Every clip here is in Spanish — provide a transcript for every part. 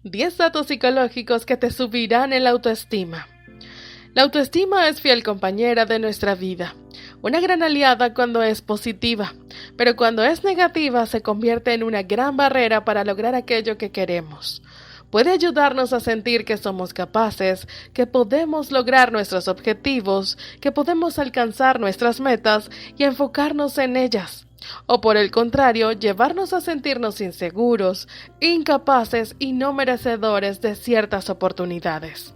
10 datos psicológicos que te subirán en la autoestima. La autoestima es fiel compañera de nuestra vida, una gran aliada cuando es positiva, pero cuando es negativa se convierte en una gran barrera para lograr aquello que queremos. Puede ayudarnos a sentir que somos capaces, que podemos lograr nuestros objetivos, que podemos alcanzar nuestras metas y enfocarnos en ellas. O por el contrario, llevarnos a sentirnos inseguros, incapaces y no merecedores de ciertas oportunidades.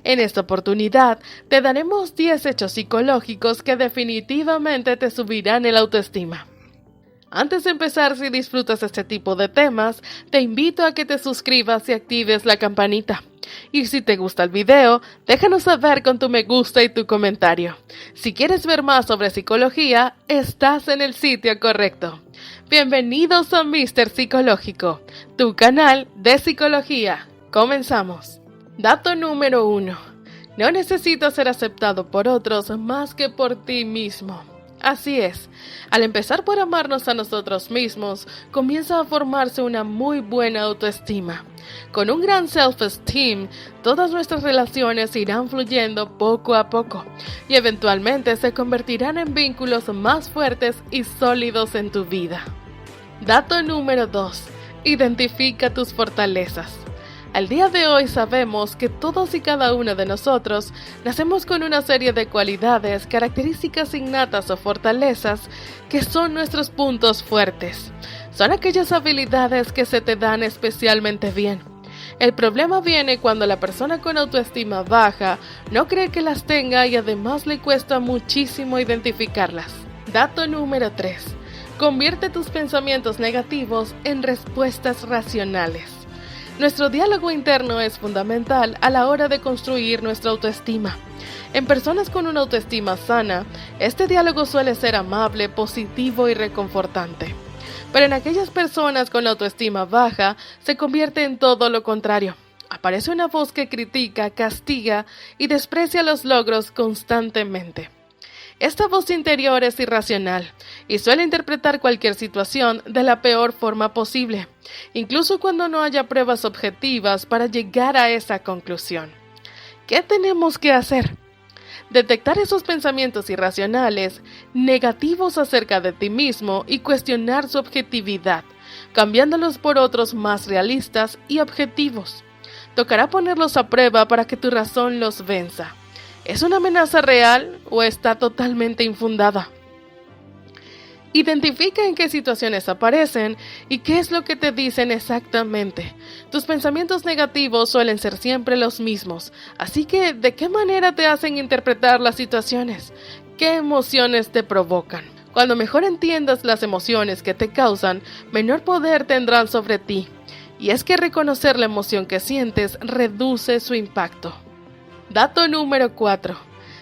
En esta oportunidad, te daremos 10 hechos psicológicos que definitivamente te subirán el autoestima. Antes de empezar, si disfrutas este tipo de temas, te invito a que te suscribas y actives la campanita. Y si te gusta el video, déjanos saber con tu me gusta y tu comentario. Si quieres ver más sobre psicología, estás en el sitio correcto. Bienvenidos a Mr. Psicológico, tu canal de psicología. Comenzamos. Dato número 1. No necesitas ser aceptado por otros más que por ti mismo. Así es, al empezar por amarnos a nosotros mismos, comienza a formarse una muy buena autoestima. Con un gran self-esteem, todas nuestras relaciones irán fluyendo poco a poco y eventualmente se convertirán en vínculos más fuertes y sólidos en tu vida. Dato número 2. Identifica tus fortalezas. Al día de hoy sabemos que todos y cada uno de nosotros nacemos con una serie de cualidades, características innatas o fortalezas que son nuestros puntos fuertes. Son aquellas habilidades que se te dan especialmente bien. El problema viene cuando la persona con autoestima baja no cree que las tenga y además le cuesta muchísimo identificarlas. Dato número 3. Convierte tus pensamientos negativos en respuestas racionales. Nuestro diálogo interno es fundamental a la hora de construir nuestra autoestima. En personas con una autoestima sana, este diálogo suele ser amable, positivo y reconfortante. Pero en aquellas personas con la autoestima baja, se convierte en todo lo contrario. Aparece una voz que critica, castiga y desprecia los logros constantemente. Esta voz interior es irracional y suele interpretar cualquier situación de la peor forma posible, incluso cuando no haya pruebas objetivas para llegar a esa conclusión. ¿Qué tenemos que hacer? Detectar esos pensamientos irracionales, negativos acerca de ti mismo y cuestionar su objetividad, cambiándolos por otros más realistas y objetivos. Tocará ponerlos a prueba para que tu razón los venza. ¿Es una amenaza real o está totalmente infundada? Identifica en qué situaciones aparecen y qué es lo que te dicen exactamente. Tus pensamientos negativos suelen ser siempre los mismos, así que ¿de qué manera te hacen interpretar las situaciones? ¿Qué emociones te provocan? Cuando mejor entiendas las emociones que te causan, menor poder tendrán sobre ti. Y es que reconocer la emoción que sientes reduce su impacto. Dato número 4.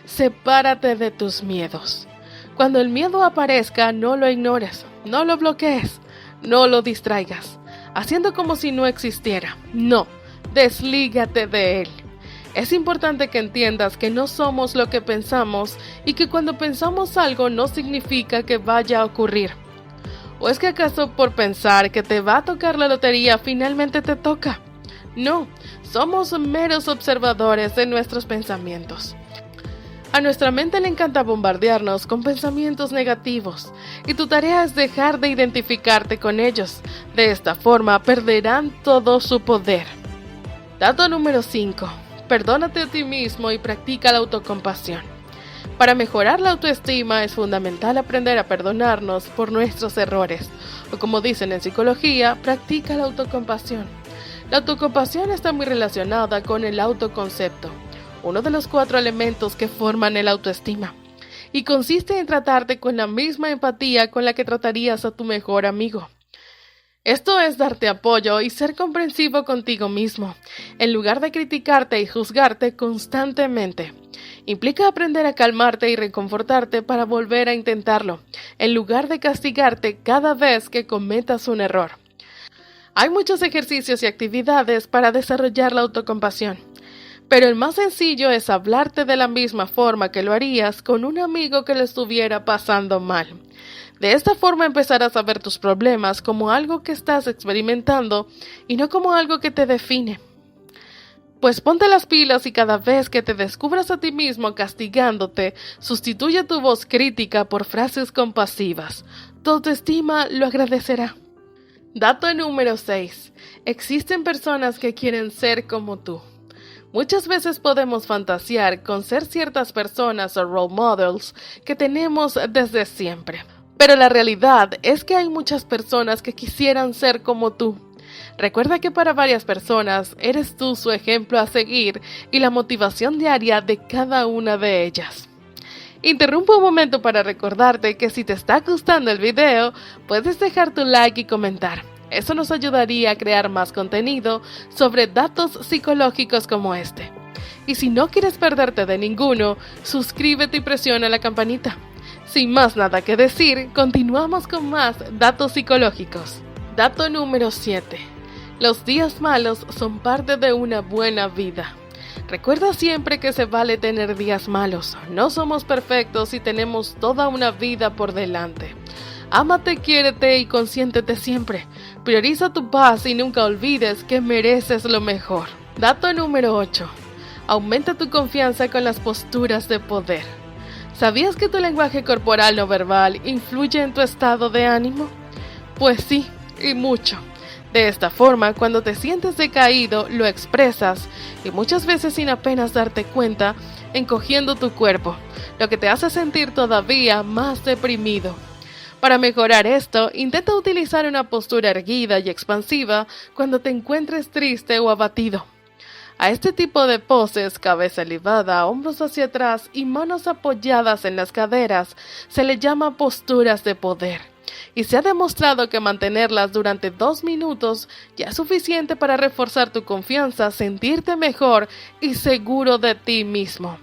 Sepárate de tus miedos. Cuando el miedo aparezca, no lo ignores, no lo bloquees, no lo distraigas, haciendo como si no existiera. No, deslígate de él. Es importante que entiendas que no somos lo que pensamos y que cuando pensamos algo no significa que vaya a ocurrir. ¿O es que acaso por pensar que te va a tocar la lotería finalmente te toca? No, somos meros observadores de nuestros pensamientos. A nuestra mente le encanta bombardearnos con pensamientos negativos y tu tarea es dejar de identificarte con ellos. De esta forma perderán todo su poder. Dato número 5. Perdónate a ti mismo y practica la autocompasión. Para mejorar la autoestima es fundamental aprender a perdonarnos por nuestros errores, o como dicen en psicología, practica la autocompasión. La autocompasión está muy relacionada con el autoconcepto, uno de los 4 elementos que forman el autoestima, y consiste en tratarte con la misma empatía con la que tratarías a tu mejor amigo. Esto es darte apoyo y ser comprensivo contigo mismo, en lugar de criticarte y juzgarte constantemente. Implica aprender a calmarte y reconfortarte para volver a intentarlo, en lugar de castigarte cada vez que cometas un error. Hay muchos ejercicios y actividades para desarrollar la autocompasión, pero el más sencillo es hablarte de la misma forma que lo harías con un amigo que lo estuviera pasando mal. De esta forma empezarás a ver tus problemas como algo que estás experimentando y no como algo que te define. Pues ponte las pilas y cada vez que te descubras a ti mismo castigándote, sustituye tu voz crítica por frases compasivas. Tu autoestima lo agradecerá. Dato número 6. Existen personas que quieren ser como tú. Muchas veces podemos fantasear con ser ciertas personas o role models que tenemos desde siempre. Pero la realidad es que hay muchas personas que quisieran ser como tú. Recuerda que para varias personas eres tú su ejemplo a seguir y la motivación diaria de cada una de ellas. Interrumpo un momento para recordarte que si te está gustando el video, puedes dejar tu like y comentar. Eso nos ayudaría a crear más contenido sobre datos psicológicos como este. Y si no quieres perderte de ninguno, suscríbete y presiona la campanita. Sin más nada que decir, continuamos con más datos psicológicos. Dato número 7. Los días malos son parte de una buena vida. Recuerda siempre que se vale tener días malos. No somos perfectos y tenemos toda una vida por delante. Ámate, quiérete y consiéntete siempre. Prioriza tu paz y nunca olvides que mereces lo mejor. Dato número 8. Aumenta tu confianza con las posturas de poder. ¿Sabías que tu lenguaje corporal no verbal influye en tu estado de ánimo? Pues sí, y mucho. De esta forma, cuando te sientes decaído, lo expresas, y muchas veces sin apenas darte cuenta, encogiendo tu cuerpo, lo que te hace sentir todavía más deprimido. Para mejorar esto, intenta utilizar una postura erguida y expansiva cuando te encuentres triste o abatido. A este tipo de poses, cabeza elevada, hombros hacia atrás y manos apoyadas en las caderas, se le llama posturas de poder. Y se ha demostrado que mantenerlas durante 2 minutos ya es suficiente para reforzar tu confianza, sentirte mejor y seguro de ti mismo.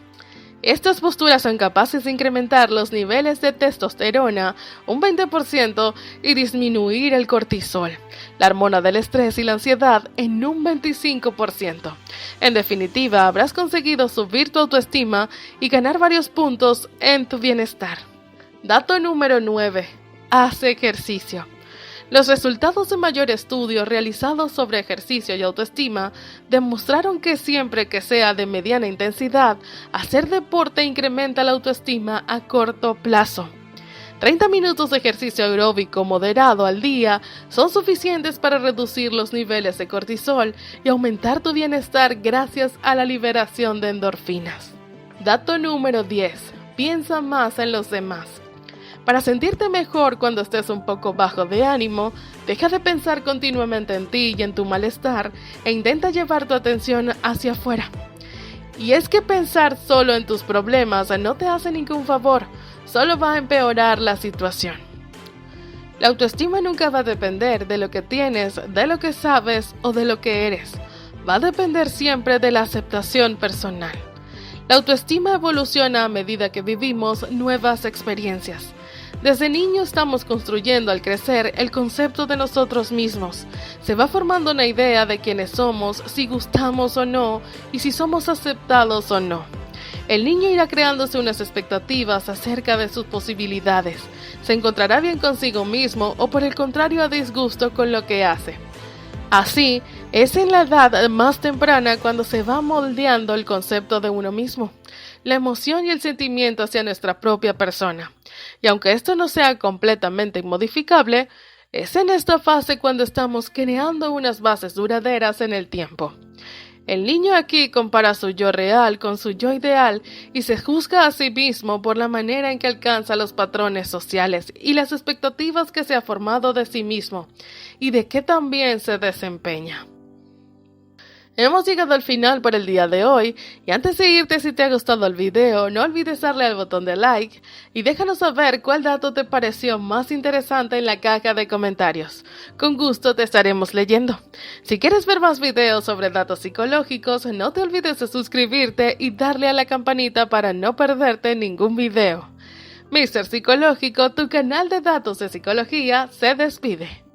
Estas posturas son capaces de incrementar los niveles de testosterona un 20% y disminuir el cortisol, la hormona del estrés y la ansiedad en un 25%. En definitiva, habrás conseguido subir tu autoestima y ganar varios puntos en tu bienestar. Dato número 9. Haz ejercicio. Los resultados de mayor estudio realizados sobre ejercicio y autoestima demostraron que siempre que sea de mediana intensidad, hacer deporte incrementa la autoestima a corto plazo. 30 minutos de ejercicio aeróbico moderado al día son suficientes para reducir los niveles de cortisol y aumentar tu bienestar gracias a la liberación de endorfinas. Dato número 10. Piensa más en los demás. Para sentirte mejor cuando estés un poco bajo de ánimo, deja de pensar continuamente en ti y en tu malestar e intenta llevar tu atención hacia afuera. Y es que pensar solo en tus problemas no te hace ningún favor, solo va a empeorar la situación. La autoestima nunca va a depender de lo que tienes, de lo que sabes o de lo que eres. Va a depender siempre de la aceptación personal. La autoestima evoluciona a medida que vivimos nuevas experiencias. Desde niño estamos construyendo al crecer el concepto de nosotros mismos. Se va formando una idea de quiénes somos, si gustamos o no, y si somos aceptados o no. El niño irá creándose unas expectativas acerca de sus posibilidades. Se encontrará bien consigo mismo o por el contrario a disgusto con lo que hace. Así, es en la edad más temprana cuando se va moldeando el concepto de uno mismo, la emoción y el sentimiento hacia nuestra propia persona. Y aunque esto no sea completamente inmodificable, es en esta fase cuando estamos creando unas bases duraderas en el tiempo. El niño aquí compara su yo real con su yo ideal y se juzga a sí mismo por la manera en que alcanza los patrones sociales y las expectativas que se ha formado de sí mismo y de qué tan bien se desempeña. Hemos llegado al final por el día de hoy y antes de irte, si te ha gustado el video, no olvides darle al botón de like y déjanos saber cuál dato te pareció más interesante en la caja de comentarios. Con gusto te estaremos leyendo. Si quieres ver más videos sobre datos psicológicos, no te olvides de suscribirte y darle a la campanita para no perderte ningún video. Mr. Psicológico, tu canal de datos de psicología, se despide.